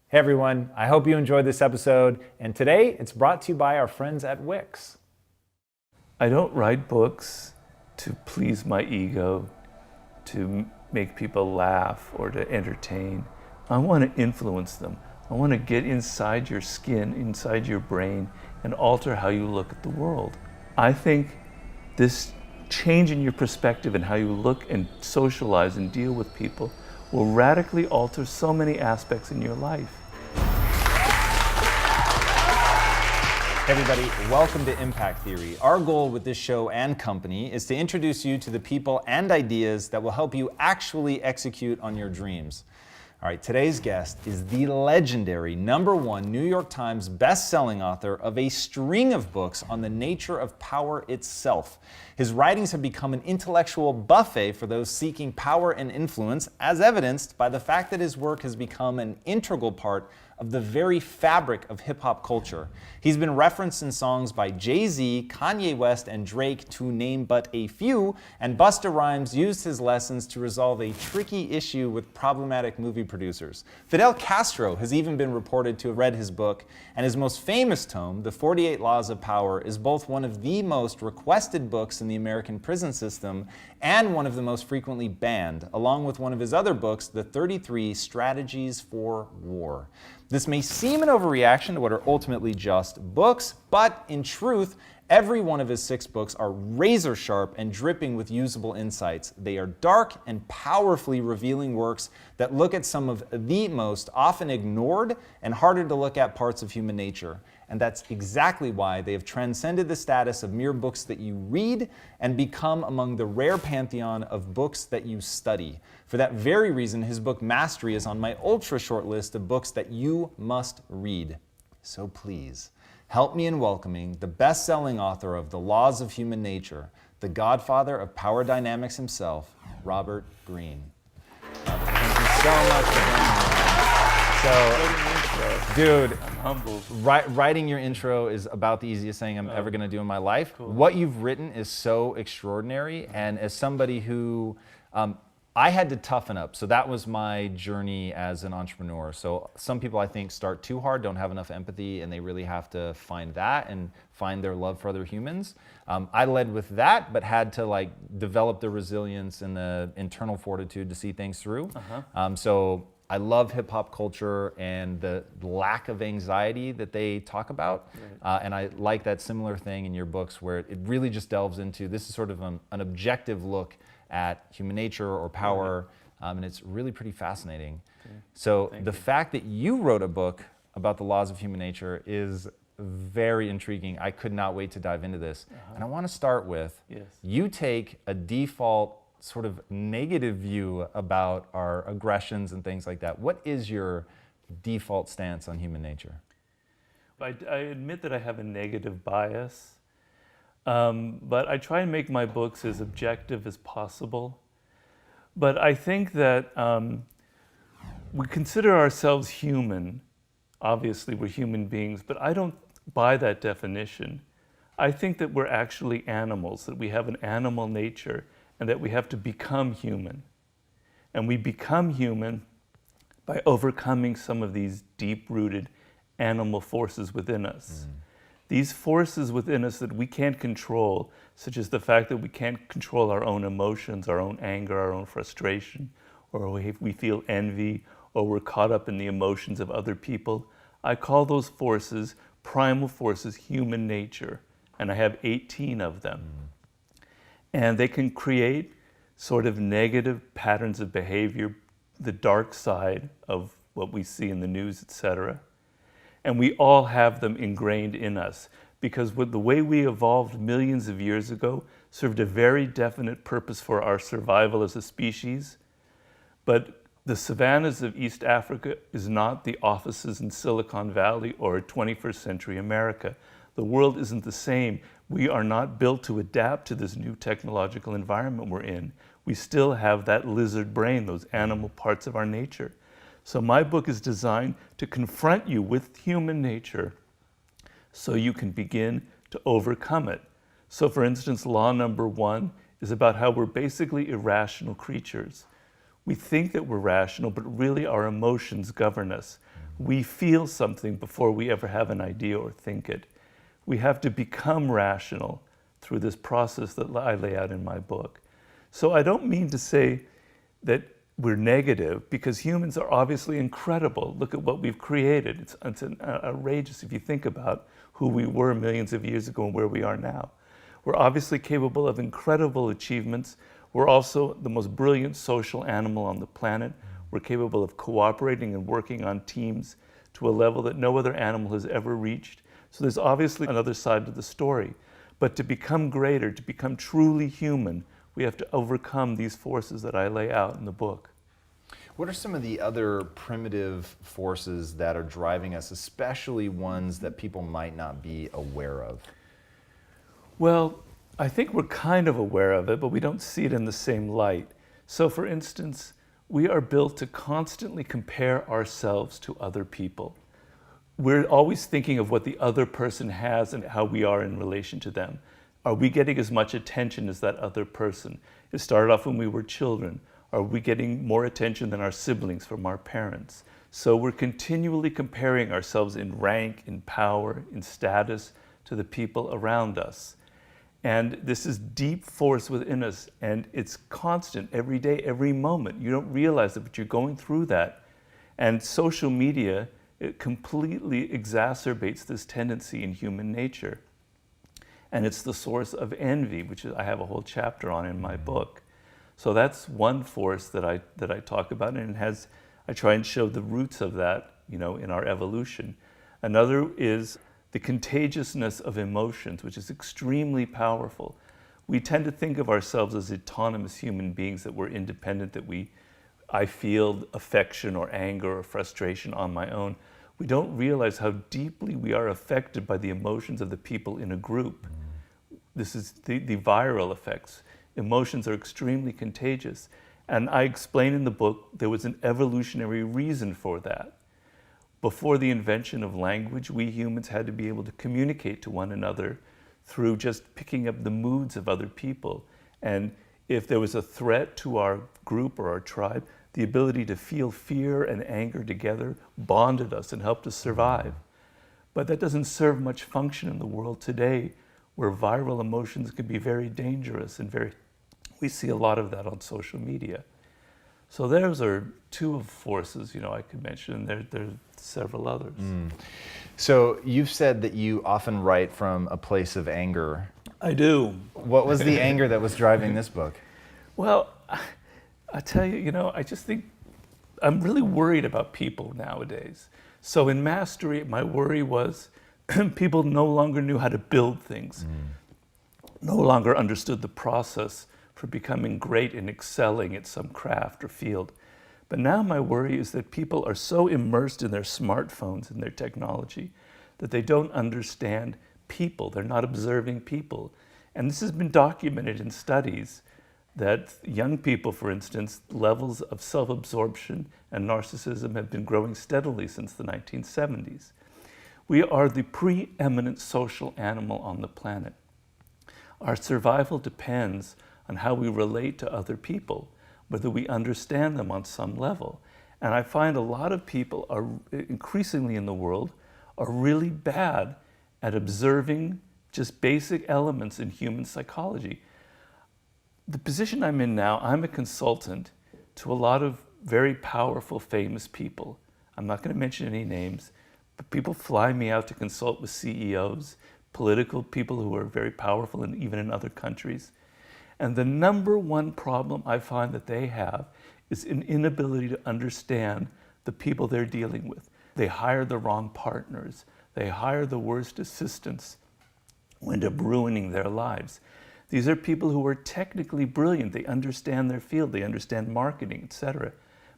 Hey everyone, I hope you enjoyed this episode, and today it's brought to you by our friends at Wix. I don't write books to please my ego, to make people laugh or to entertain. I want to influence them. I want to get inside your skin, inside your brain, and alter how you look at the world. I think this change in your perspective and how you look and socialize and deal with people will radically alter so many aspects in your life. Hey everybody, welcome to Impact Theory. Our goal with this show and company is to introduce you to the people and ideas that will help you actually execute on your dreams. All right, today's guest is the legendary #1 New York Times best-selling author of a string of books on the nature of power itself. His writings have become an intellectual buffet for those seeking power and influence, as evidenced by the fact that his work has become an integral part of the very fabric of hip-hop culture. He's been referenced in songs by Jay-Z, Kanye West, and Drake, to name but a few, and Busta Rhymes used his lessons to resolve a tricky issue with problematic movie producers. Fidel Castro has even been reported to have read his book, and his most famous tome, The 48 Laws of Power, is both one of the most requested books in the American prison system and one of the most frequently banned, along with one of his other books, The 33 Strategies for War. This may seem an overreaction to what are ultimately just books, but in truth, every one of his 6 books are razor sharp and dripping with usable insights. They are dark and powerfully revealing works that look at some of the most often ignored and harder to look at parts of human nature. And that's exactly why they have transcended the status of mere books that you read and become among the rare pantheon of books that you study. For that very reason, his book Mastery is on my ultra short list of books that you must read. So please, help me in welcoming the best-selling author of The Laws of Human Nature, the godfather of power dynamics himself, Robert Greene. Robert, thank you so much for being here. Dude, I'm humbled. Writing your intro is about the easiest thing I'm ever going to do in my life. Cool. What you've written is so extraordinary, and as somebody who I had to toughen up. So that was my journey as an entrepreneur. So some people, I think, start too hard, don't have enough empathy, and they really have to find that and find their love for other humans. I led with that, but had to develop the resilience and the internal fortitude to see things through. So I love hip hop culture and the lack of anxiety that they talk about. Right. And I like that similar thing in your books where it really just delves into, this is sort of an objective look at human nature or power, and it's really pretty fascinating. Okay. So Thank the you. fact that you wrote a book about the laws of human nature is very intriguing. I could not wait to dive into this. And I want to start with, you take a default sort of negative view about our aggressions and things like that. What is your default stance on human nature? I admit that I have a negative bias, but I try and make my books as objective as possible. But I think that we consider ourselves human. Obviously, we're human beings, but I don't buy that definition. I think that we're actually animals, that we have an animal nature, and that we have to become human. And we become human by overcoming some of these deep-rooted animal forces within us. These forces within us that we can't control, such as the fact that we can't control our own emotions, our own anger, our own frustration, or we feel envy, or we're caught up in the emotions of other people. I call those forces, primal forces, human nature, and I have 18 of them. And they can create sort of negative patterns of behavior, the dark side of what we see in the news, etc. And we all have them ingrained in us because the way we evolved millions of years ago served a very definite purpose for our survival as a species. But the savannas of East Africa is not the offices in Silicon Valley or 21st century America. The world isn't the same. We are not built to adapt to this new technological environment we're in. We still have that lizard brain, those animal parts of our nature. So my book is designed to confront you with human nature so you can begin to overcome it. So for instance, law number 1 is about how we're basically irrational creatures. We think that we're rational, but really our emotions govern us. We feel something before we ever have an idea or think it. We have to become rational through this process that I lay out in my book. So I don't mean to say that we're negative, because humans are obviously incredible. Look at what we've created. It's outrageous if you think about who we were millions of years ago and where we are now. We're obviously capable of incredible achievements. We're also the most brilliant social animal on the planet. We're capable of cooperating and working on teams to a level that no other animal has ever reached. So there's obviously another side to the story. But to become greater, to become truly human, we have to overcome these forces that I lay out in the book. What are some of the other primitive forces that are driving us, especially ones that people might not be aware of? Well, I think we're kind of aware of it, but we don't see it in the same light. So for instance, we are built to constantly compare ourselves to other people. We're always thinking of what the other person has and how we are in relation to them. Are we getting as much attention as that other person? It started off when we were children. Are we getting more attention than our siblings from our parents? So we're continually comparing ourselves in rank, in power, in status to the people around us. And this is deep force within us, and it's constant every day, every moment. You don't realize it, but you're going through that. And social media, it completely exacerbates this tendency in human nature. And it's the source of envy, which I have a whole chapter on in my book. So that's one force that I talk about, and I try and show the roots of that, in our evolution. Another is the contagiousness of emotions, which is extremely powerful. We tend to think of ourselves as autonomous human beings, that we're independent, that I feel affection or anger or frustration on my own. We don't realize how deeply we are affected by the emotions of the people in a group. This is the viral effects. Emotions are extremely contagious. And I explain in the book there was an evolutionary reason for that. Before the invention of language, we humans had to be able to communicate to one another through just picking up the moods of other people. And if there was a threat to our group or our tribe, the ability to feel fear and anger together bonded us and helped us survive. But that doesn't serve much function in the world today, where viral emotions can be very dangerous and we see a lot of that on social media. So those are two of forces, I could mention, and there are several others. So you've said that you often write from a place of anger. I do. What was the anger that was driving this book? Well, I tell you, I just think I'm really worried about people nowadays. So in Mastery, my worry was people no longer knew how to build things, no longer understood the process for becoming great and excelling at some craft or field. But now my worry is that people are so immersed in their smartphones and their technology that they don't understand people. They're not observing people. And this has been documented in studies that young people, for instance, levels of self-absorption and narcissism have been growing steadily since the 1970s. We are the preeminent social animal on the planet. Our survival depends on how we relate to other people, whether we understand them on some level. And I find a lot of people are increasingly in the world are really bad at observing just basic elements in human psychology. The position I'm in now, I'm a consultant to a lot of very powerful, famous people. I'm not going to mention any names, but people fly me out to consult with CEOs, political people who are very powerful, and even in other countries. And the number one problem I find that they have is an inability to understand the people they're dealing with. They hire the wrong partners. They hire the worst assistants, who end up ruining their lives. These are people who are technically brilliant. They understand their field. They understand marketing, etc.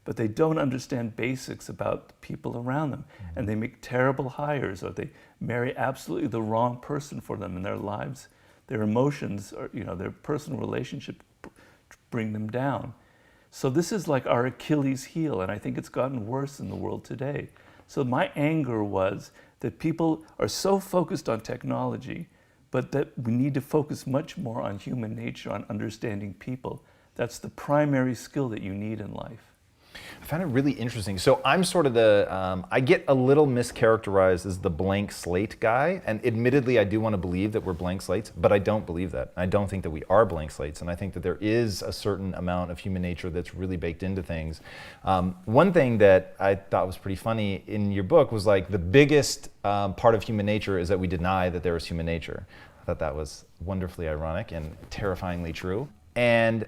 But they don't understand basics about the people around them. And they make terrible hires, or they marry absolutely the wrong person for them in their lives. Their emotions, or their personal relationship bring them down. So this is like our Achilles heel, and I think it's gotten worse in the world today. So my anger was that people are so focused on technology, but that we need to focus much more on human nature, on understanding people. That's the primary skill that you need in life. I found it really interesting. So I'm sort of I get a little mischaracterized as the blank slate guy. And admittedly, I do want to believe that we're blank slates, but I don't believe that. I don't think that we are blank slates. And I think that there is a certain amount of human nature that's really baked into things. One thing that I thought was pretty funny in your book was like the biggest part of human nature is that we deny that there is human nature. I thought that was wonderfully ironic and terrifyingly true. And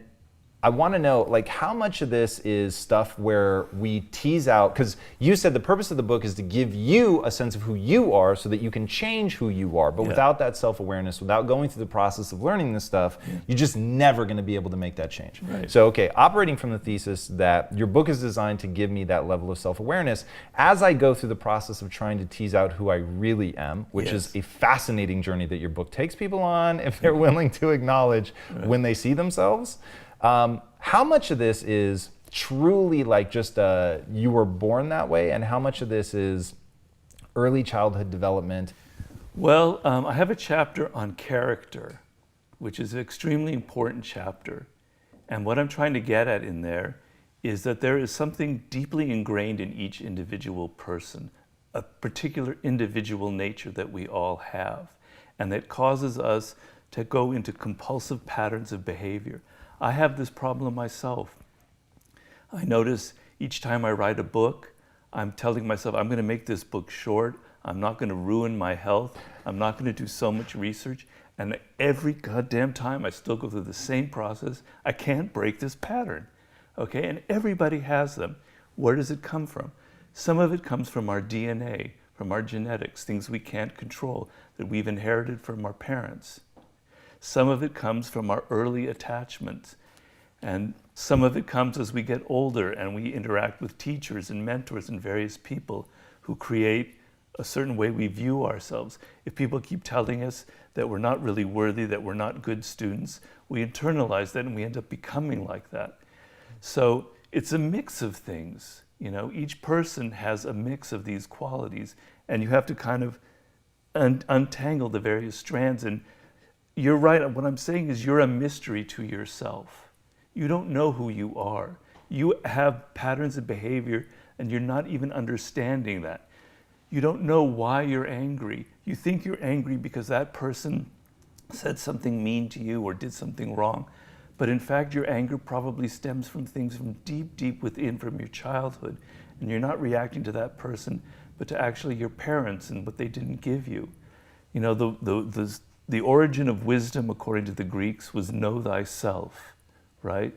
I want to know, like, how much of this is stuff where we tease out, because you said the purpose of the book is to give you a sense of who you are so that you can change who you are. But without that self-awareness, without going through the process of learning this stuff, you're just never going to be able to make that change. Right. So, okay, operating from the thesis that your book is designed to give me that level of self-awareness, as I go through the process of trying to tease out who I really am, which is a fascinating journey that your book takes people on if they're willing to acknowledge when they see themselves. How much of this is truly like just you were born that way, and how much of this is early childhood development? Well, I have a chapter on character, which is an extremely important chapter. And what I'm trying to get at in there is that there is something deeply ingrained in each individual person, a particular individual nature that we all have, and that causes us to go into compulsive patterns of behavior. I have this problem myself. I notice each time I write a book, I'm telling myself, I'm going to make this book short. I'm not going to ruin my health. I'm not going to do so much research. And every goddamn time I still go through the same process. I can't break this pattern. Okay? And everybody has them. Where does it come from? Some of it comes from our DNA, from our genetics, things we can't control that we've inherited from our parents. Some of it comes from our early attachments, and some of it comes as we get older and we interact with teachers and mentors and various people who create a certain way we view ourselves. If people keep telling us that we're not really worthy, that we're not good students, we internalize that and we end up becoming like that. So it's a mix of things. You know, each person has a mix of these qualities, and you have to kind of untangle the various strands. And you're right, what I'm saying is you're a mystery to yourself. You don't know who you are. You have patterns of behavior and you're not even understanding that. You don't know why you're angry. You think you're angry because that person said something mean to you or did something wrong. But in fact, your anger probably stems from things from deep, deep within, from your childhood. And you're not reacting to that person, but to actually your parents and what they didn't give you. You know, the origin of wisdom, according to the Greeks, was know thyself, right?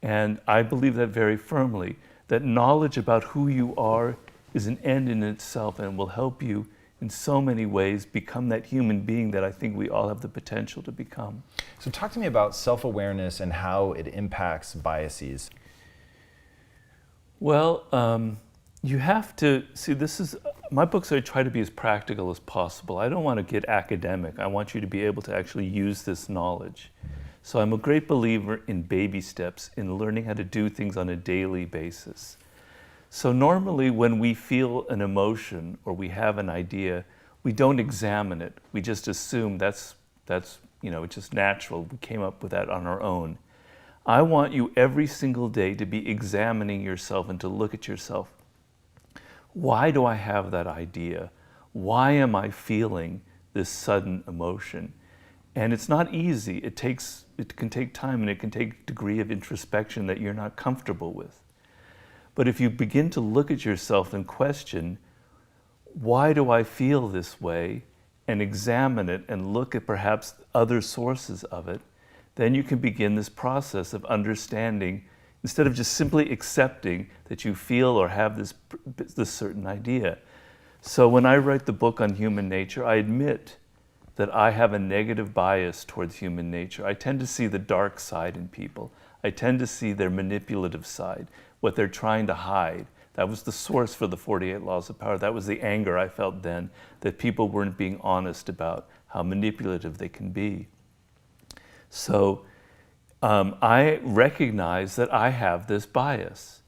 And I believe that very firmly, that knowledge about who you are is an end in itself and will help you in so many ways become that human being that I think we all have the potential to become. So talk to me about self-awareness and how it impacts biases. Well, you have to see, my books, I try to be as practical as possible. I don't want to get academic. I want you to be able to actually use this knowledge. So I'm a great believer in baby steps, in learning how to do things on a daily basis. So normally when we feel an emotion or we have an idea, we don't examine it. We just assume that's you know, it's just natural. We came up with that on our own. I want you every single day to be examining yourself and to look at yourself. Why do I have that idea? Why am I feeling this sudden emotion? And it's not easy. It can take time and it can take a degree of introspection that you're not comfortable with. But if you begin to look at yourself and question, why do I feel this way? And examine it and look at perhaps other sources of it, then you can begin this process of understanding, instead of just simply accepting that you feel or have this certain idea. So when I write the book on human nature, I admit that I have a negative bias towards human nature. I tend to see the dark side in people. I tend to see their manipulative side, what they're trying to hide. That was the source for the 48 Laws of Power. That was the anger I felt then, that people weren't being honest about how manipulative they can be. So I recognize that I have this bias.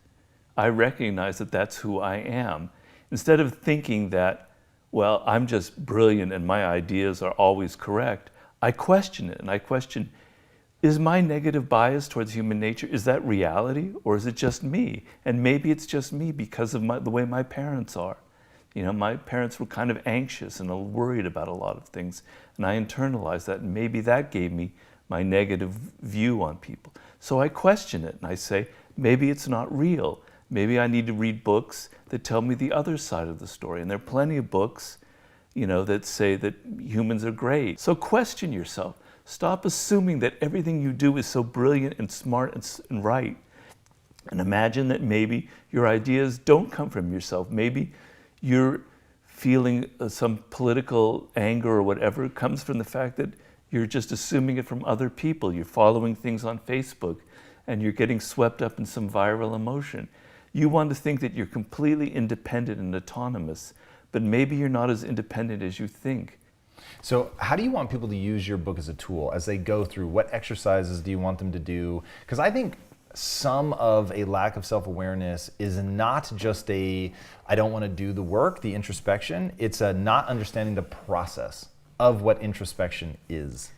I recognize that that's who I am. Instead of thinking that, well, I'm just brilliant and my ideas are always correct, I question it, and I question, is my negative bias towards human nature, is that reality, or is it just me? And maybe it's just me because of the way my parents are. You know, my parents were kind of anxious and worried about a lot of things, and I internalized that, and maybe that gave me my negative view on people. So I question it, and I say, maybe it's not real. Maybe I need to read books that tell me the other side of the story. And there are plenty of books, you know, that say that humans are great. So question yourself. Stop assuming that everything you do is so brilliant and smart and right. And imagine that maybe your ideas don't come from yourself. Maybe you're feeling some political anger or whatever comes from the fact that you're just assuming it from other people. You're following things on Facebook and you're getting swept up in some viral emotion. You want to think that you're completely independent and autonomous, but maybe you're not as independent as you think. So how do you want people to use your book as a tool as they go through? What exercises do you want them to do? Because I think some of a lack of self-awareness is not just I don't want to do the work, the introspection. It's a not understanding the process of what introspection is.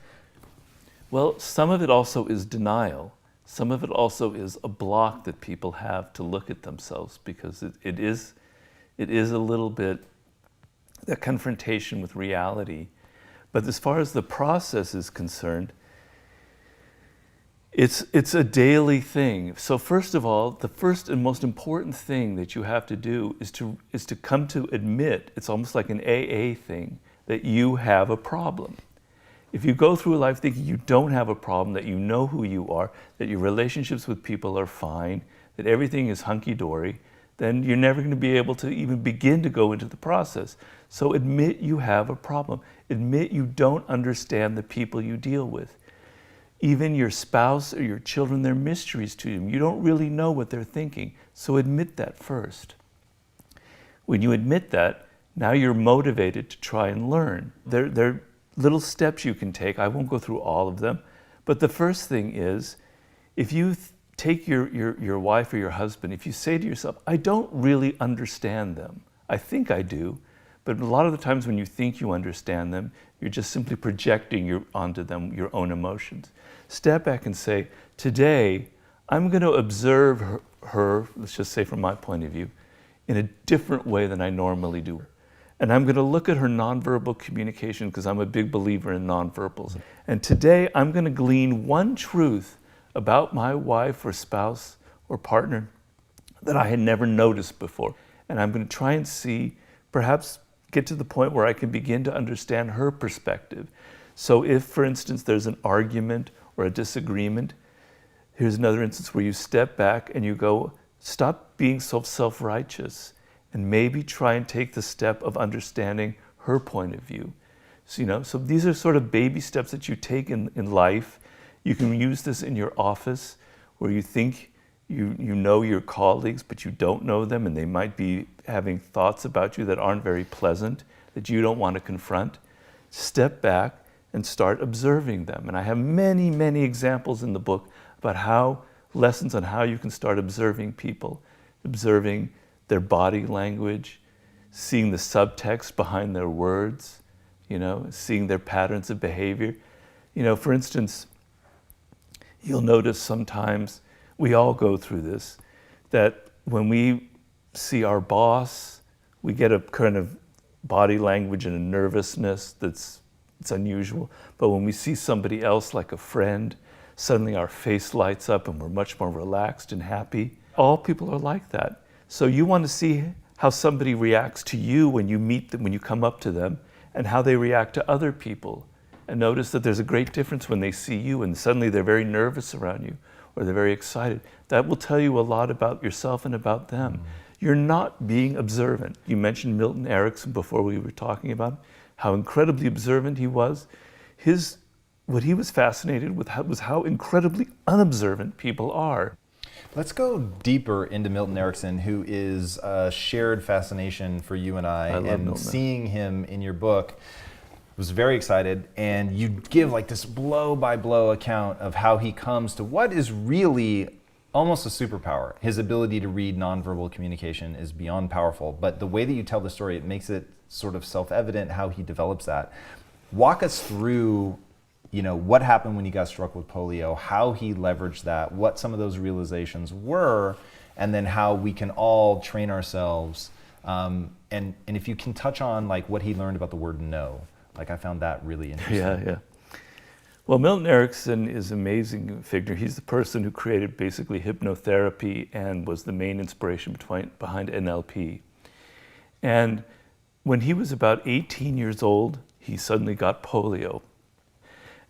Well, some of it also is denial. Some of it also is a block that people have to look at themselves, because it is a little bit a confrontation with reality. But as far as the process is concerned, it's a daily thing. So first of all, the first and most important thing that you have to do is to come to admit, it's almost like an AA thing, that you have a problem. If you go through life thinking you don't have a problem, that you know who you are, that your relationships with people are fine, that everything is hunky-dory, then you're never going to be able to even begin to go into the process. So admit you have a problem. Admit you don't understand the people you deal with. Even your spouse or your children, they're mysteries to you. You don't really know what they're thinking. So admit that first. When you admit that, now you're motivated to try and learn. There are little steps you can take. I won't go through all of them. But the first thing is, if you take your wife or your husband, if you say to yourself, I don't really understand them. I think I do, but a lot of the times when you think you understand them, you're just simply projecting onto them your own emotions. Step back and say, today, I'm going to observe her, let's just say from my point of view, in a different way than I normally do. And I'm going to look at her nonverbal communication, because I'm a big believer in nonverbals. And today, I'm going to glean one truth about my wife or spouse or partner that I had never noticed before. And I'm going to try and see, perhaps get to the point where I can begin to understand her perspective. So if, for instance, there's an argument or a disagreement, here's another instance where you step back and you go, stop being so self-righteous, and maybe try and take the step of understanding her point of view. So, so these are sort of baby steps that you take in life. You can use this in your office, where you think you know your colleagues, but you don't know them, and they might be having thoughts about you that aren't very pleasant, that you don't want to confront. Step back and start observing them. And I have many, many examples in the book about lessons on how you can start observing people, observing their body language, seeing the subtext behind their words, seeing their patterns of behavior. For instance, you'll notice sometimes, we all go through this, that when we see our boss, we get a kind of body language and a nervousness it's unusual. But when we see somebody else, like a friend, suddenly our face lights up and we're much more relaxed and happy. All people are like that. So you want to see how somebody reacts to you when you meet them, when you come up to them, and how they react to other people. And notice that there's a great difference when they see you and suddenly they're very nervous around you, or they're very excited. That will tell you a lot about yourself and about them. Mm-hmm. You're not being observant. You mentioned Milton Erickson before we were talking about how incredibly observant he was. What he was fascinated with was how incredibly unobservant people are. Let's go deeper into Milton Erickson, who is a shared fascination for you and I love and Milton. Seeing him in your book, was very excited, and you give like this blow-by-blow account of how he comes to what is really almost a superpower. His ability to read nonverbal communication is beyond powerful, but the way that you tell the story, it makes it sort of self-evident how he develops that. Walk us through what happened when he got struck with polio, how he leveraged that, what some of those realizations were, and then how we can all train ourselves. And if you can touch on like what he learned about the word no, like I found that really interesting. Yeah. Well, Milton Erickson is an amazing figure. He's the person who created basically hypnotherapy and was the main inspiration behind NLP. And when he was about 18 years old, he suddenly got polio.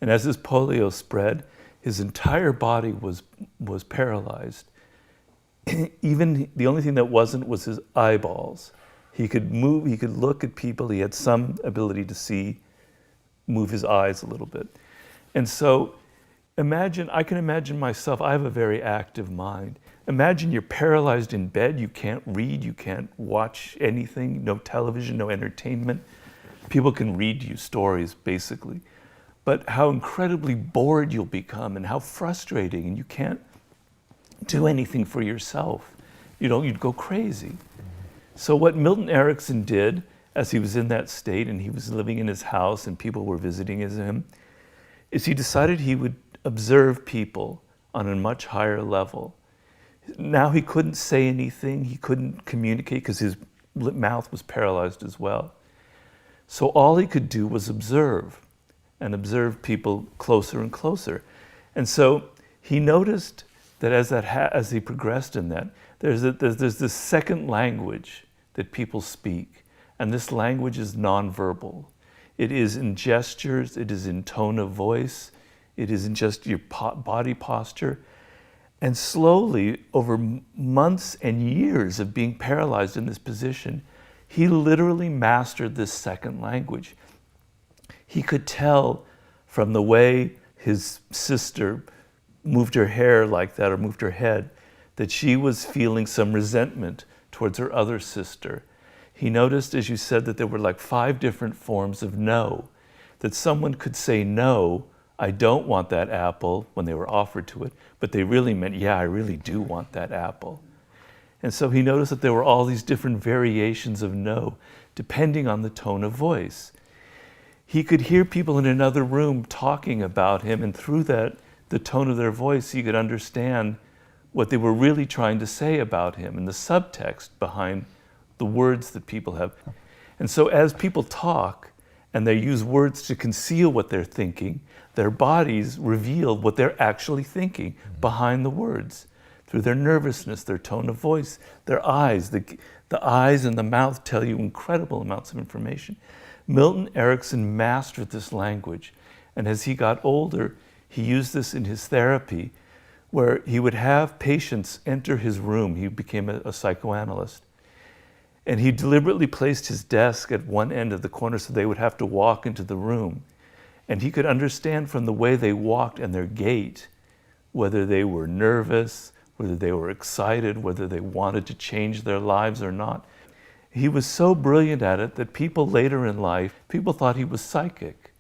And as his polio spread, his entire body was paralyzed. Even the only thing that wasn't was his eyeballs. He could move, he could look at people, he had some ability to see, move his eyes a little bit. And so I can imagine myself, I have a very active mind. Imagine you're paralyzed in bed, you can't read, you can't watch anything, no television, no entertainment. People can read you stories, basically. But how incredibly bored you'll become and how frustrating, and you can't do anything for yourself. You'd go crazy. So what Milton Erickson did as he was in that state and he was living in his house and people were visiting him, is he decided he would observe people on a much higher level. Now he couldn't say anything, he couldn't communicate because his mouth was paralyzed as well. So all he could do was observe and observe people closer and closer. And so he noticed that as he progressed in that, there's this second language that people speak, and this language is nonverbal. It is in gestures, it is in tone of voice, it is in just your body posture. And slowly, over months and years of being paralyzed in this position, he literally mastered this second language. He could tell from the way his sister moved her hair like that or moved her head that she was feeling some resentment towards her other sister. He noticed, as you said, that there were like 5 different forms of no, that someone could say no, I don't want that apple when they were offered to it, but they really meant, yeah, I really do want that apple. And so he noticed that there were all these different variations of no, depending on the tone of voice. He could hear people in another room talking about him, and through that, the tone of their voice, he could understand what they were really trying to say about him and the subtext behind the words that people have. And so as people talk and they use words to conceal what they're thinking, their bodies reveal what they're actually thinking behind the words through their nervousness, their tone of voice, their eyes. The eyes and the mouth tell you incredible amounts of information. Milton Erickson mastered this language, and as he got older, he used this in his therapy, where he would have patients enter his room. He became a psychoanalyst. And he deliberately placed his desk at one end of the corner so they would have to walk into the room. And he could understand from the way they walked and their gait, whether they were nervous, whether they were excited, whether they wanted to change their lives or not. He was so brilliant at it that people later in life, people thought he was psychic.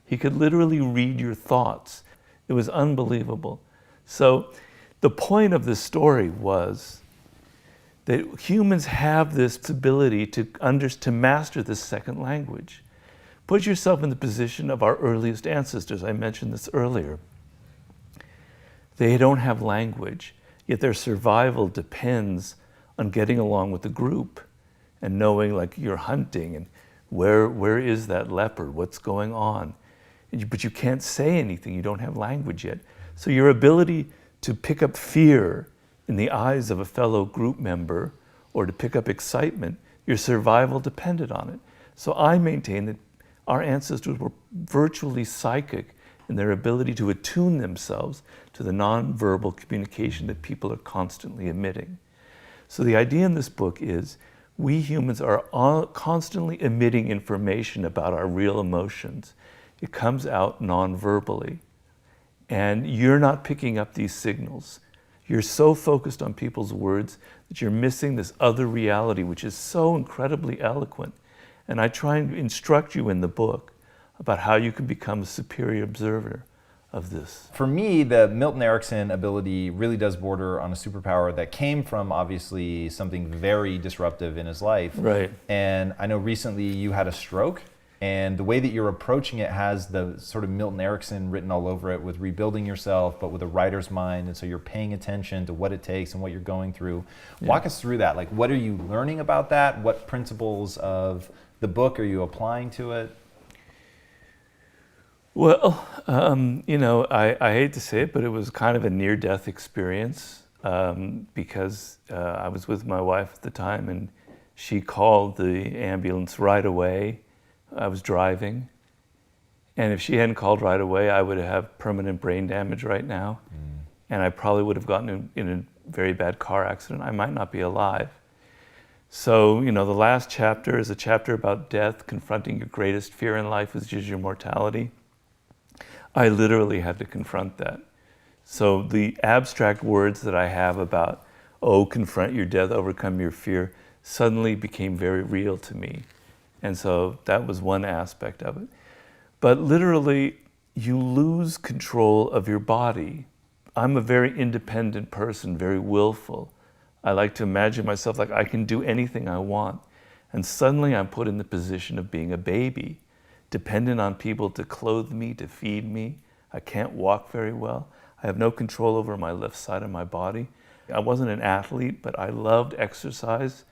He could literally read your thoughts. It was unbelievable. So the point of this story was that humans have this ability to master this second language. Put yourself in the position of our earliest ancestors. I mentioned this earlier. They don't have language, yet their survival depends on getting along with the group and knowing, like, you're hunting and where is that leopard, what's going on. But you can't say anything, you don't have language yet. So your ability to pick up fear in the eyes of a fellow group member or to pick up excitement, your survival depended on it. So I maintain that our ancestors were virtually psychic in their ability to attune themselves to the nonverbal communication that people are constantly emitting. So the idea in this book is we humans are constantly emitting information about our real emotions. It comes out non-verbally. And you're not picking up these signals. You're so focused on people's words that you're missing this other reality, which is so incredibly eloquent. And I try and instruct you in the book about how you can become a superior observer of this. For me, the Milton Erickson ability really does border on a superpower that came from obviously something very disruptive in his life. Right. And I know recently you had a stroke. And the way that you're approaching it has the sort of Milton Erickson written all over it, with rebuilding yourself, but with a writer's mind. And so you're paying attention to what it takes and what you're going through. Yeah. Walk us through that. Like, what are you learning about that? What principles of the book are you applying to it? Well, I hate to say it, but it was kind of a near-death experience, because I was with my wife at the time, and she called the ambulance right away. I was driving, and if she hadn't called right away, I would have permanent brain damage right now, and I probably would have gotten in a very bad car accident. I might not be alive. So, the last chapter is a chapter about death, confronting your greatest fear in life, which is your mortality. I literally had to confront that. So the abstract words that I have about, confront your death, overcome your fear, suddenly became very real to me. And so that was one aspect of it. But literally, you lose control of your body. I'm a very independent person, very willful. I like to imagine myself like I can do anything I want. And suddenly I'm put in the position of being a baby, dependent on people to clothe me, to feed me. I can't walk very well. I have no control over my left side of my body. I wasn't an athlete, but I loved exercise,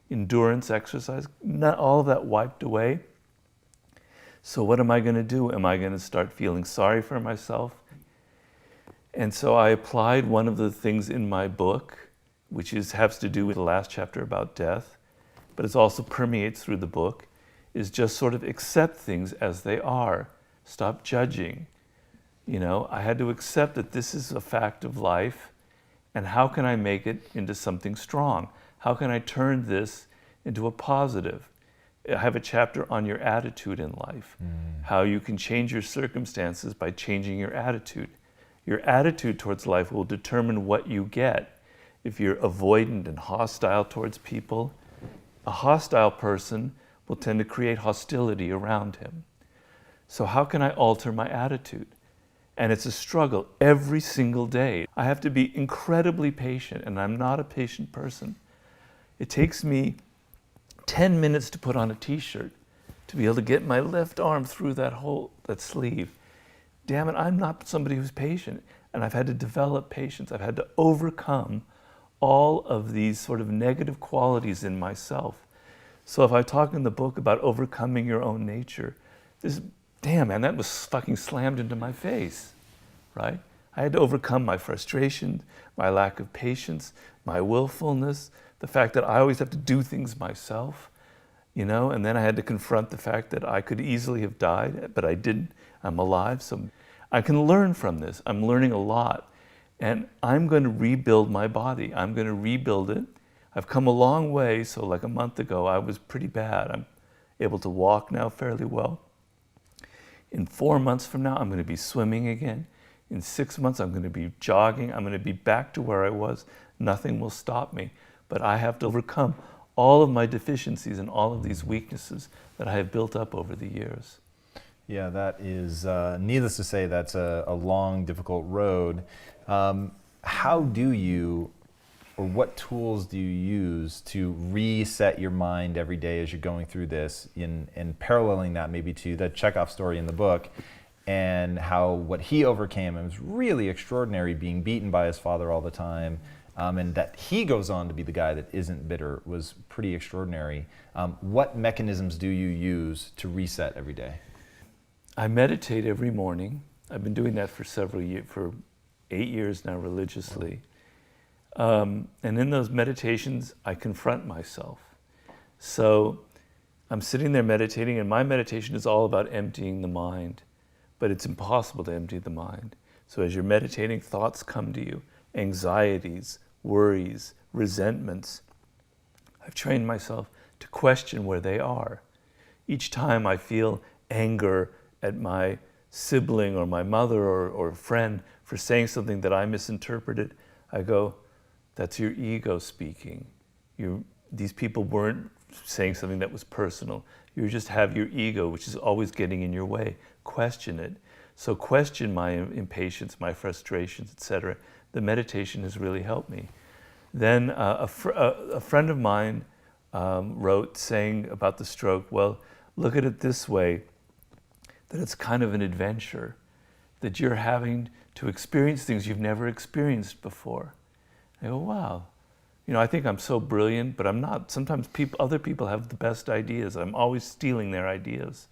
endurance exercise. Not all of that wiped away. So what am I going to do? Am I going to start feeling sorry for myself? And so I applied one of the things in my book, which has to do with the last chapter about death, but it also permeates through the book, is just sort of accept things as they are. Stop judging. I had to accept that this is a fact of life, and how can I make it into something strong? How can I turn this into a positive? I have a chapter on your attitude in life, how you can change your circumstances by changing your attitude. Your attitude towards life will determine what you get. If you're avoidant and hostile towards people, a hostile person will tend to create hostility around him. So how can I alter my attitude? And it's a struggle every single day. I have to be incredibly patient, and I'm not a patient person. It takes me 10 minutes to put on a t-shirt to be able to get my left arm through that sleeve. Damn it, I'm not somebody who's patient. And I've had to develop patience. I've had to overcome all of these sort of negative qualities in myself. So if I talk in the book about overcoming your own nature, damn, man, that was fucking slammed into my face, right? I had to overcome my frustration, my lack of patience, my willfulness, the fact that I always have to do things myself, and then I had to confront the fact that I could easily have died, but I didn't. I'm alive, so I can learn from this. I'm learning a lot, and I'm going to rebuild my body. I'm going to rebuild it. I've come a long way, so like a month ago, I was pretty bad. I'm able to walk now fairly well. In 4 months from now, I'm going to be swimming again. In 6 months, I'm going to be jogging. I'm going to be back to where I was. Nothing will stop me. But I have to overcome all of my deficiencies and all of these weaknesses that I have built up over the years. Yeah, that is, needless to say, that's a long, difficult road. How do you, or what tools do you use to reset your mind every day as you're going through this, and paralleling that maybe to the Chekhov story in the book, and how what he overcame, it was really extraordinary, being beaten by his father all the time, and that he goes on to be the guy that isn't bitter, was pretty extraordinary. What mechanisms do you use to reset every day? I meditate every morning. I've been doing that for several years, for 8 years now, religiously. And in those meditations, I confront myself. So I'm sitting there meditating, and my meditation is all about emptying the mind, but it's impossible to empty the mind. So as you're meditating, thoughts come to you, anxieties, worries, resentments. I've trained myself to question where they are. Each time I feel anger at my sibling or my mother or friend for saying something that I misinterpreted, I go, that's your ego speaking. These people weren't saying something that was personal. You just have your ego, which is always getting in your way. Question it. So question my impatience, my frustrations, etc. The meditation has really helped me. Then a friend of mine wrote saying about the stroke, well, look at it this way, that it's kind of an adventure, that you're having to experience things you've never experienced before. I go, wow. I think I'm so brilliant, but I'm not. Sometimes other people have the best ideas. I'm always stealing their ideas.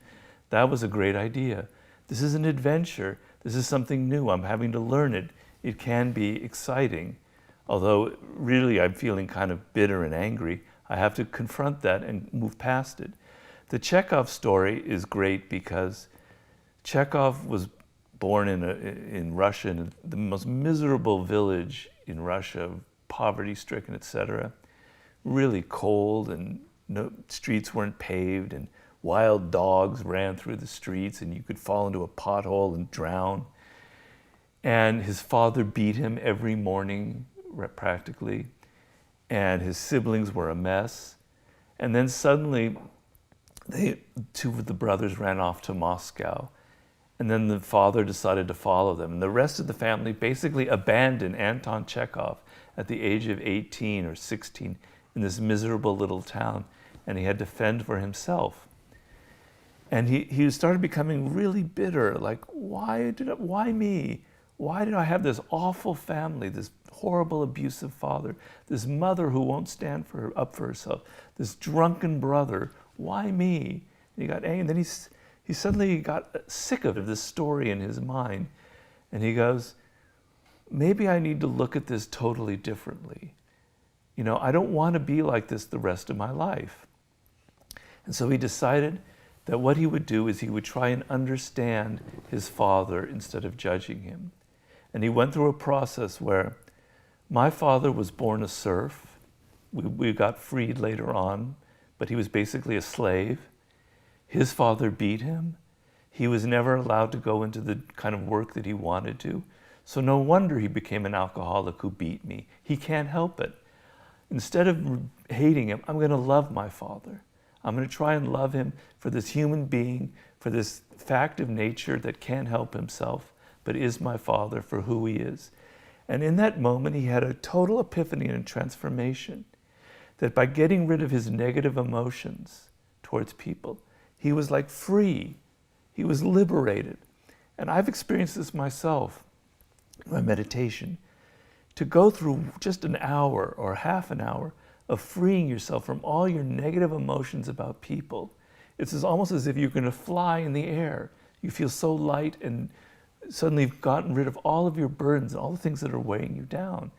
That was a great idea. This is an adventure. This is something new. I'm having to learn it. It can be exciting. Although really I'm feeling kind of bitter and angry. I have to confront that and move past it. The Chekhov story is great because Chekhov was born in Russia, in the most miserable village in Russia, poverty-stricken, etc. Really cold, and streets weren't paved, and wild dogs ran through the streets, and you could fall into a pothole and drown. And his father beat him every morning, practically, and his siblings were a mess. And then suddenly, two of the brothers ran off to Moscow, and then the father decided to follow them. And the rest of the family basically abandoned Anton Chekhov at the age of 18 or 16 in this miserable little town, and he had to fend for himself. And he started becoming really bitter, like, why me? Why did I have this awful family, this horrible abusive father, this mother who won't stand up for herself, this drunken brother, why me? And he got angry, and then he suddenly got sick of this story in his mind, and he goes, maybe I need to look at this totally differently. I don't want to be like this the rest of my life. And so he decided that what he would do is he would try and understand his father instead of judging him. And he went through a process where my father was born a serf. We got freed later on, but he was basically a slave. His father beat him. He was never allowed to go into the kind of work that he wanted to. So no wonder he became an alcoholic who beat me. He can't help it. Instead of hating him, I'm going to love my father. I'm going to try and love him for this human being, for this fact of nature that can't help himself, but is my father for who he is. And in that moment, he had a total epiphany and transformation, that by getting rid of his negative emotions towards people, he was like free. He was liberated. And I've experienced this myself in my meditation. To go through just an hour or half an hour of freeing yourself from all your negative emotions about people, it's almost as if you're going to fly in the air. You feel so light, and suddenly you've gotten rid of all of your burdens and all the things that are weighing you down.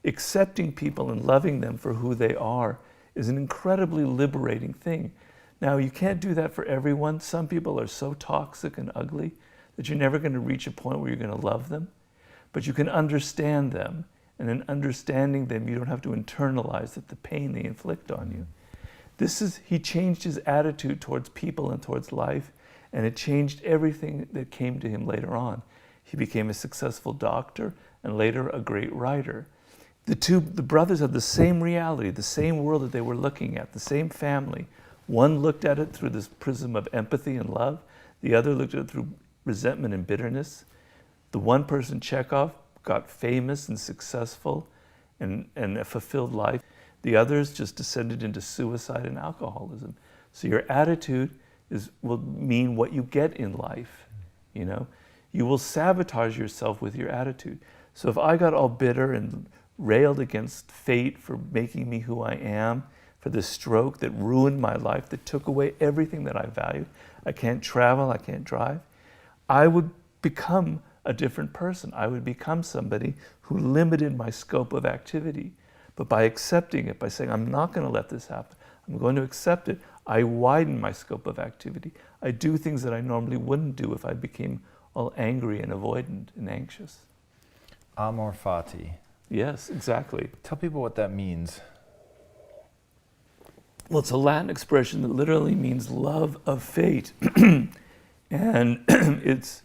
Accepting people and loving them for who they are is an incredibly liberating thing. Now, you can't do that for everyone. Some people are so toxic and ugly that you're never going to reach a point where you're going to love them. But you can understand them. And in understanding them, you don't have to internalize the pain they inflict on you. He changed his attitude towards people and towards life, and it changed everything that came to him later on. He became a successful doctor and later a great writer. The brothers had the same reality, the same world that they were looking at, the same family. One looked at it through this prism of empathy and love. The other looked at it through resentment and bitterness. The one person, Chekhov, got famous and successful and a fulfilled life. The others just descended into suicide and alcoholism. So your attitude will mean what you get in life. You will sabotage yourself with your attitude. So if I got all bitter and railed against fate for making me who I am, for this stroke that ruined my life, that took away everything that I valued, I can't travel, I can't drive, I would become a different person. I would become somebody who limited my scope of activity. But by accepting it, by saying, I'm not going to let this happen, I'm going to accept it, I widen my scope of activity. I do things that I normally wouldn't do if I became all angry and avoidant and anxious. Amor fati. Yes, exactly. Tell people what that means. Well, it's a Latin expression that literally means love of fate. And it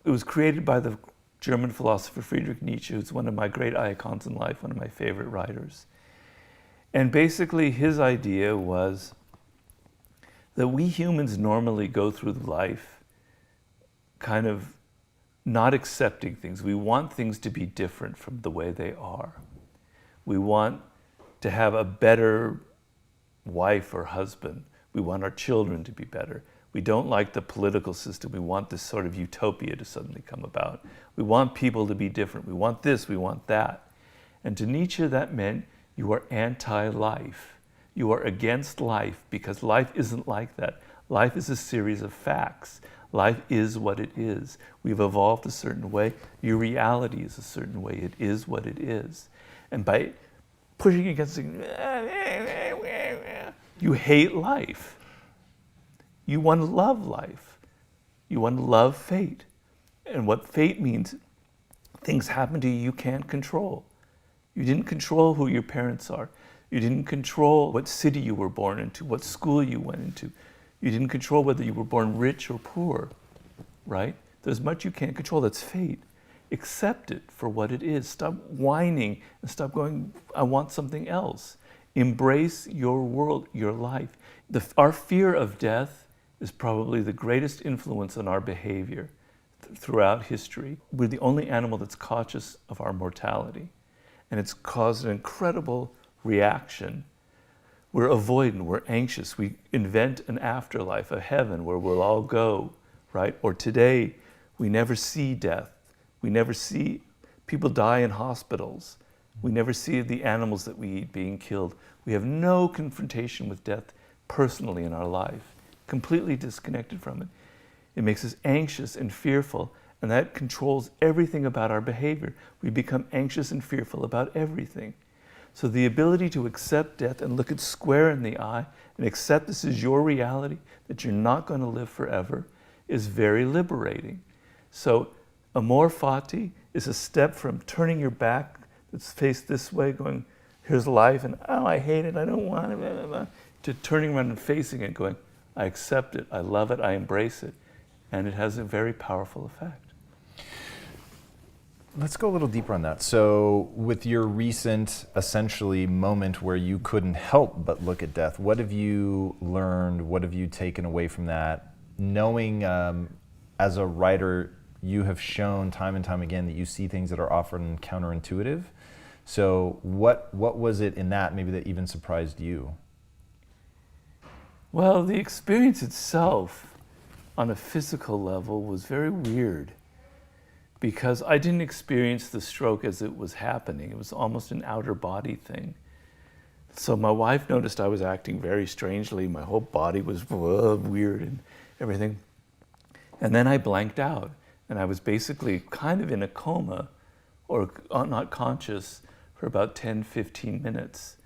was created by the German philosopher Friedrich Nietzsche, who's one of my great icons in life, one of my favorite writers. And basically his idea was that we humans normally go through life kind of not accepting things. We want things to be different from the way they are. We want to have a better wife or husband. We want our children to be better. We don't like the political system. We want this sort of utopia to suddenly come about. We want people to be different. We want this, we want that. And to Nietzsche, that meant you are anti-life. You are against life because life isn't like that. Life is a series of facts. Life is what it is. We've evolved a certain way. Your reality is a certain way. It is what it is. And by pushing against it, you hate life. You want to love life. You want to love fate. And what fate means, things happen to you you can't control. You didn't control who your parents are. You didn't control what city you were born into, what school you went into. You didn't control whether you were born rich or poor, right? There's much you can't control. That's fate. Accept it for what it is. Stop whining and stop going, I want something else. Embrace your world, your life. Our fear of death is probably the greatest influence on our behavior throughout history. We're the only animal that's conscious of our mortality. And it's caused an incredible reaction. We're avoidant, we're anxious. We invent an afterlife, a heaven where we'll all go, right? Or today, we never see death. We never see people die in hospitals. We never see the animals that we eat being killed. We have no confrontation with death personally in our life, completely disconnected from it. It makes us anxious and fearful, and that controls everything about our behavior. We become anxious and fearful about everything. So the ability to accept death and look it square in the eye and accept this is your reality, that you're not going to live forever, is very liberating. So amor fati is a step from turning your back that's faced this way, going, here's life, and oh, I hate it, I don't want it, blah, blah, blah, to turning around and facing it, going, I accept it, I love it, I embrace it. And it has a very powerful effect. Let's go a little deeper on that. So with your recent, essentially, moment where you couldn't help but look at death, what have you learned? What have you taken away from that? Knowing as a writer, you have shown time and time again that you see things that are often counterintuitive. So what was it in that maybe that even surprised you? Well, the experience itself on a physical level was very weird, because I didn't experience the stroke as it was happening. It was almost an outer body thing. So my wife noticed I was acting very strangely. My whole body was weird and everything. And then I blanked out, and I was basically kind of in a coma, or not conscious, for about 10, 15 minutes.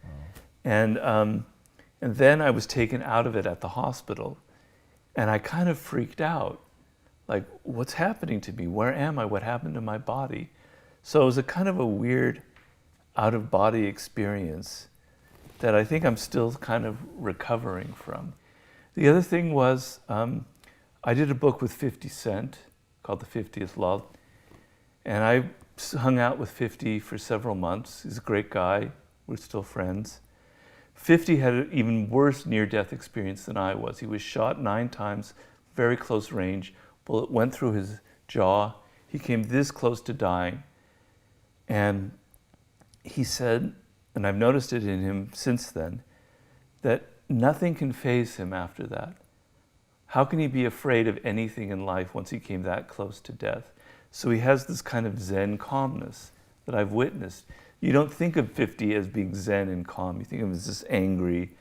Oh. And then I was taken out of it at the hospital, and I kind of freaked out. Like, what's happening to me? Where am I? What happened to my body? So it was a kind of a weird out-of-body experience that I think I'm still kind of recovering from. The other thing was, I did a book with 50 Cent called The 50th Law, and I hung out with 50 for several months. He's a great guy. We're still friends. 50 had an even worse near-death experience than I was. He was shot 9 times, very close range. Bullet went through his jaw. He came this close to dying. And he said, and I've noticed it in him since then, that nothing can faze him after that. How can he be afraid of anything in life once he came that close to death? So he has this kind of Zen calmness that I've witnessed. You don't think of 50 as being Zen and calm. You think of him as this angry,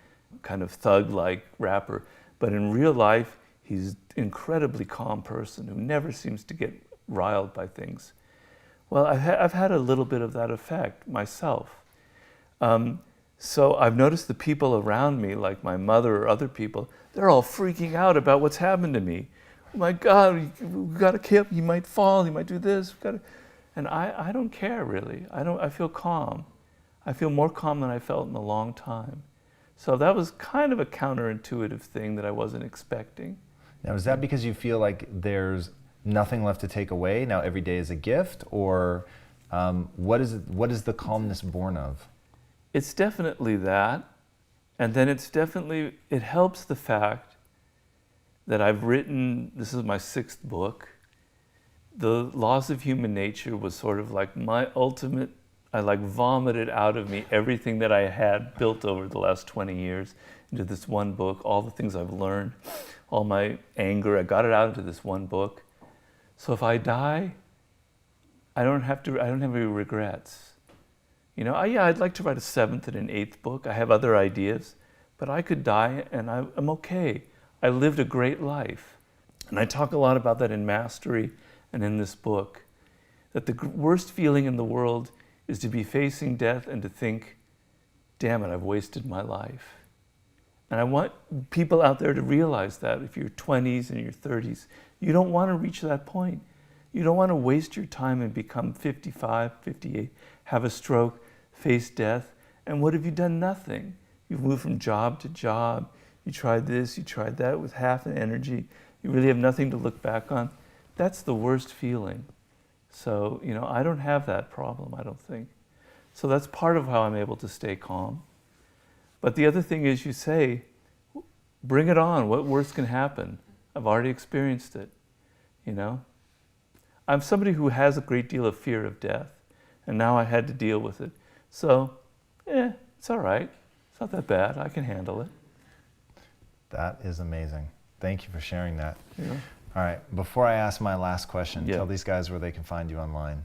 kind of thug-like rapper. But in real life, he's an incredibly calm person who never seems to get riled by things. Well, I've had a little bit of that effect myself. So I've noticed the people around me, like my mother or other people, they're all freaking out about what's happened to me. Oh my God, we got to kill him. He might fall. He might do this. And I don't care really. I feel calm. I feel more calm than I felt in a long time. So that was kind of a counterintuitive thing that I wasn't expecting. Now, is that because you feel like there's nothing left to take away? Now every day is a gift, or what is the calmness born of? It's definitely that, and then it helps the fact that I've written, this is my 6th book. The Laws of Human Nature was sort of like my ultimate, I like vomited out of me everything that I had built over the last 20 years into this one book. All the things I've learned, all my anger, I got it out into this one book. So if I die, I don't have any regrets. You know, I'd like to write a 7th and an 8th book. I have other ideas, but I could die and I'm okay. I lived a great life. And I talk a lot about that in Mastery and in this book, that the worst feeling in the world is to be facing death and to think, damn it, I've wasted my life. And I want people out there to realize that if you're 20s and your 30s, you don't want to reach that point. You don't want to waste your time and become 55, 58, have a stroke, face death, and what have you done? Nothing. You've moved from job to job. You tried this, you tried that with half an energy. You really have nothing to look back on. That's the worst feeling. So, you know, I don't have that problem, I don't think. So that's part of how I'm able to stay calm. But the other thing is you say, bring it on, what worse can happen? I've already experienced it, you know? I'm somebody who has a great deal of fear of death, and now I had to deal with it. So, it's all right. It's not that bad, I can handle it. That is amazing. Thank you for sharing that. Yeah. All right, before I ask my last question, Yeah. tell these guys where they can find you online.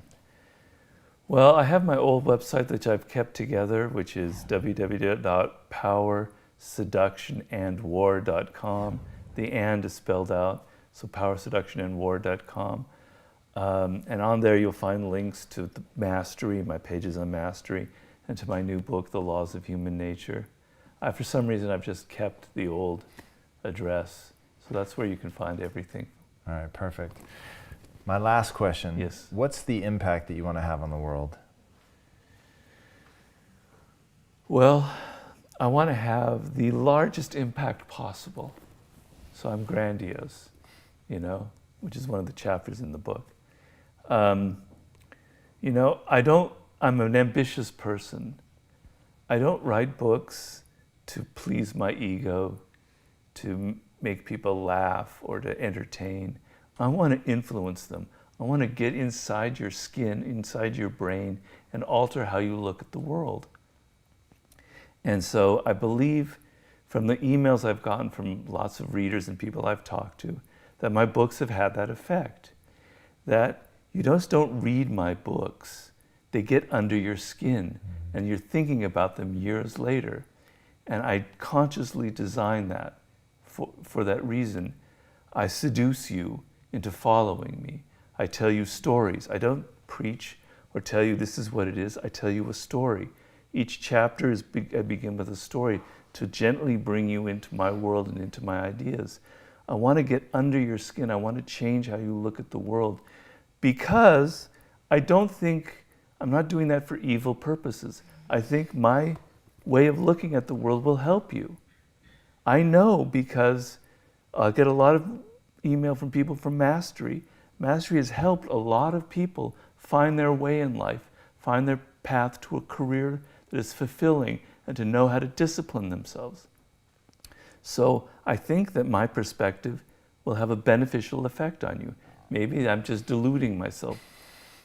Well, I have my old website that I've kept together, which is www.powerseductionandwar.com. The and is spelled out, so powerseductionandwar.com. And on there you'll find links to the Mastery, my pages on Mastery, and to my new book, The Laws of Human Nature. For some reason, I've just kept the old address, so that's where you can find everything. All right, perfect. My last question. Yes. What's the impact that you want to have on the world? Well, I want to have the largest impact possible. So I'm grandiose, you know, which is one of the chapters in the book. You know, I'm an ambitious person. I don't write books to please my ego, to make people laugh or to entertain. I want to influence them. I want to get inside your skin, inside your brain, and alter how you look at the world. And so I believe from the emails I've gotten from lots of readers and people I've talked to, that my books have had that effect. That you just don't read my books, they get under your skin, and you're thinking about them years later. And I consciously designed that for that reason. I seduce you into following me. I tell you stories. I don't preach or tell you this is what it is. I tell you a story. Each chapter I begin with a story to gently bring you into my world and into my ideas. I want to get under your skin. I want to change how you look at the world, because I'm not doing that for evil purposes. I think my way of looking at the world will help you. I know because I get a lot of email from people from Mastery. Mastery has helped a lot of people find their way in life, find their path to a career that is fulfilling, and to know how to discipline themselves. So I think that my perspective will have a beneficial effect on you. Maybe I'm just deluding myself,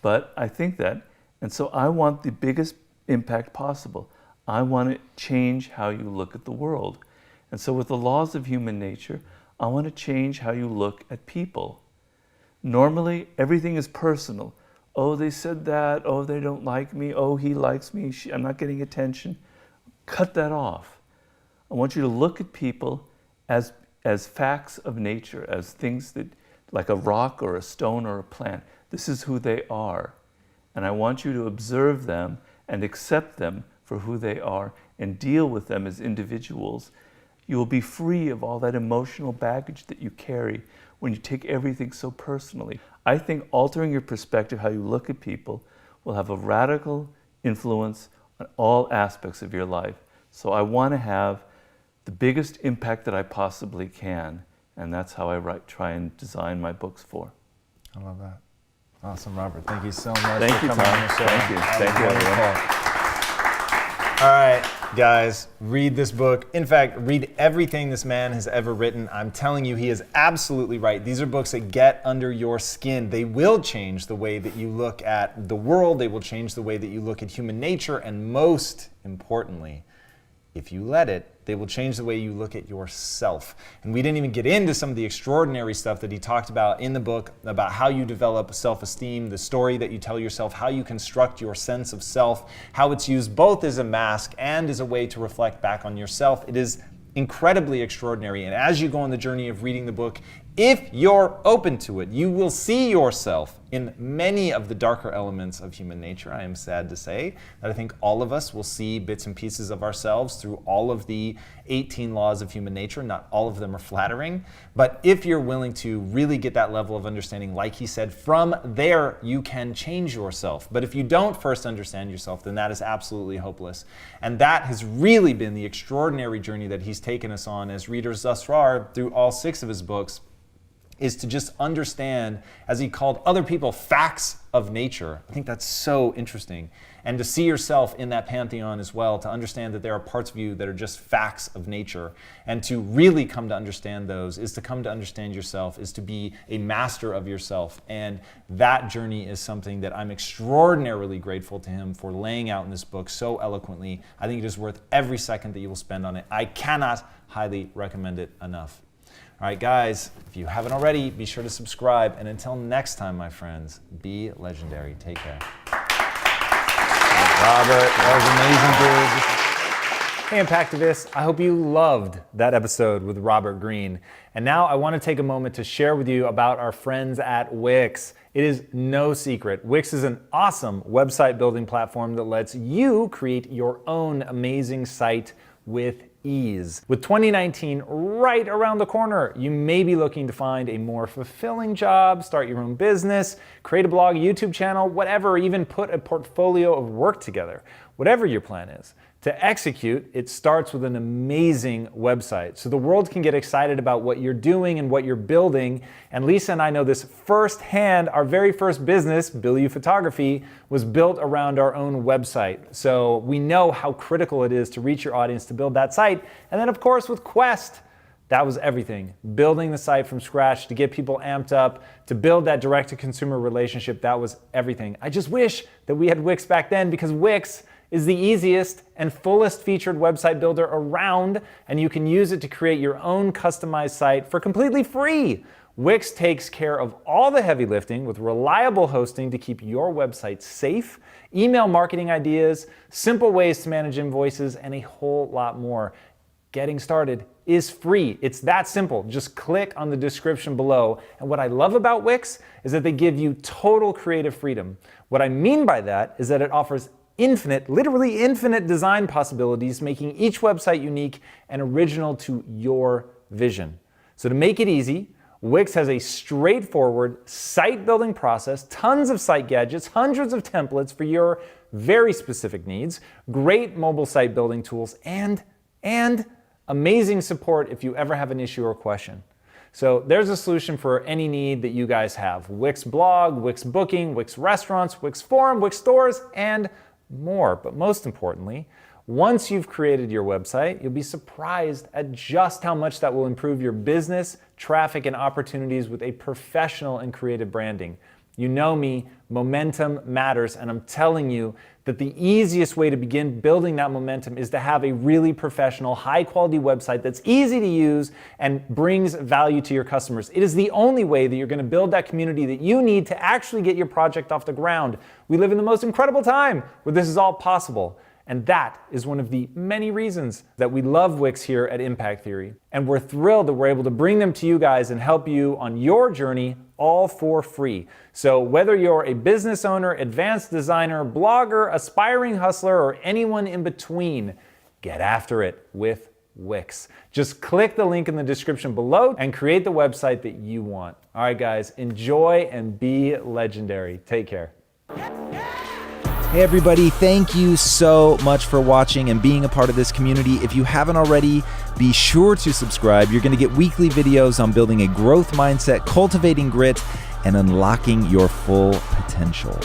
but I think that. And so I want the biggest impact possible. I want to change how you look at the world. And so with the laws of human nature, I want to change how you look at people. Normally, everything is personal. Oh, they said that. Oh, they don't like me. Oh, he likes me. I'm not getting attention. Cut that off. I want you to look at people as facts of nature, as things that, like a rock or a stone or a plant. This is who they are. And I want you to observe them and accept them for who they are and deal with them as individuals. You will be free of all that emotional baggage that you carry when you take everything so personally. I think altering your perspective, how you look at people, will have a radical influence on all aspects of your life. So I want to have the biggest impact that I possibly can, and that's how I try and design my books for. I love that. Awesome, Robert. Thank you so much Thank for you, coming Tom. on the show. Thank you. Thank you, everyone. All right, guys, read this book. In fact, read everything this man has ever written. I'm telling you, he is absolutely right. These are books that get under your skin. They will change the way that you look at the world. They will change the way that you look at human nature. And most importantly, if you let it, They will change the way you look at yourself. And we didn't even get into some of the extraordinary stuff that he talked about in the book, about how you develop self-esteem, the story that you tell yourself, how you construct your sense of self, how it's used both as a mask and as a way to reflect back on yourself. It is incredibly extraordinary. And as you go on the journey of reading the book, if you're open to it, you will see yourself in many of the darker elements of human nature. I am sad to say that I think all of us will see bits and pieces of ourselves through all of the 18 laws of human nature. Not all of them are flattering, but if you're willing to really get that level of understanding, like he said, from there you can change yourself. But if you don't first understand yourself, then that is absolutely hopeless. And that has really been the extraordinary journey that he's taken us on as readers thus far through all 6 of his books, is to just understand, as he called other people, facts of nature. I think that's so interesting. And to see yourself in that pantheon as well, to understand that there are parts of you that are just facts of nature. And to really come to understand those is to come to understand yourself, is to be a master of yourself. And that journey is something that I'm extraordinarily grateful to him for laying out in this book so eloquently. I think it is worth every second that you will spend on it. I cannot highly recommend it enough. All right, guys, if you haven't already, be sure to subscribe. And until next time, my friends, be legendary. Take care. Robert, that was amazing, dude. Hey, Impactivists, I hope you loved that episode with Robert Greene. And now I want to take a moment to share with you about our friends at Wix. It is no secret, Wix is an awesome website building platform that lets you create your own amazing site with ease. With 2019 right around the corner, you may be looking to find a more fulfilling job, start your own business, create a blog, YouTube channel, whatever, or even put a portfolio of work together. Whatever your plan is. To execute, it starts with an amazing website. So the world can get excited about what you're doing and what you're building. And Lisa and I know this firsthand. Our very first business, Bill U Photography, was built around our own website. So we know how critical it is to reach your audience to build that site. And then of course with Quest, that was everything. Building the site from scratch to get people amped up, to build that direct-to-consumer relationship, that was everything. I just wish that we had Wix back then, because Wix is the easiest and fullest featured website builder around, and you can use it to create your own customized site for completely free. Wix takes care of all the heavy lifting with reliable hosting to keep your website safe, email marketing ideas, simple ways to manage invoices, and a whole lot more. Getting started is free. It's that simple. Just click on the description below. And what I love about Wix is that they give you total creative freedom. What I mean by that is that it offers infinite, literally infinite design possibilities, making each website unique and original to your vision. So to make it easy, Wix has a straightforward site building process, tons of site gadgets, hundreds of templates for your very specific needs, great mobile site building tools, and amazing support if you ever have an issue or question. So there's a solution for any need that you guys have. Wix blog, Wix booking, Wix restaurants, Wix forum, Wix stores, and more. But most importantly, once you've created your website, you'll be surprised at just how much that will improve your business, traffic, and opportunities with a professional and creative branding. You know me, momentum matters, and I'm telling you that the easiest way to begin building that momentum is to have a really professional, high-quality website that's easy to use and brings value to your customers. It is the only way that you're going to build that community that you need to actually get your project off the ground. We live in the most incredible time where this is all possible. And that is one of the many reasons that we love Wix here at Impact Theory. And we're thrilled that we're able to bring them to you guys and help you on your journey all for free. So whether you're a business owner, advanced designer, blogger, aspiring hustler, or anyone in between, get after it with Wix. Just click the link in the description below and create the website that you want. All right, guys, enjoy and be legendary. Take care. Hey everybody, thank you so much for watching and being a part of this community. If you haven't already, be sure to subscribe. You're going to get weekly videos on building a growth mindset, cultivating grit, and unlocking your full potential.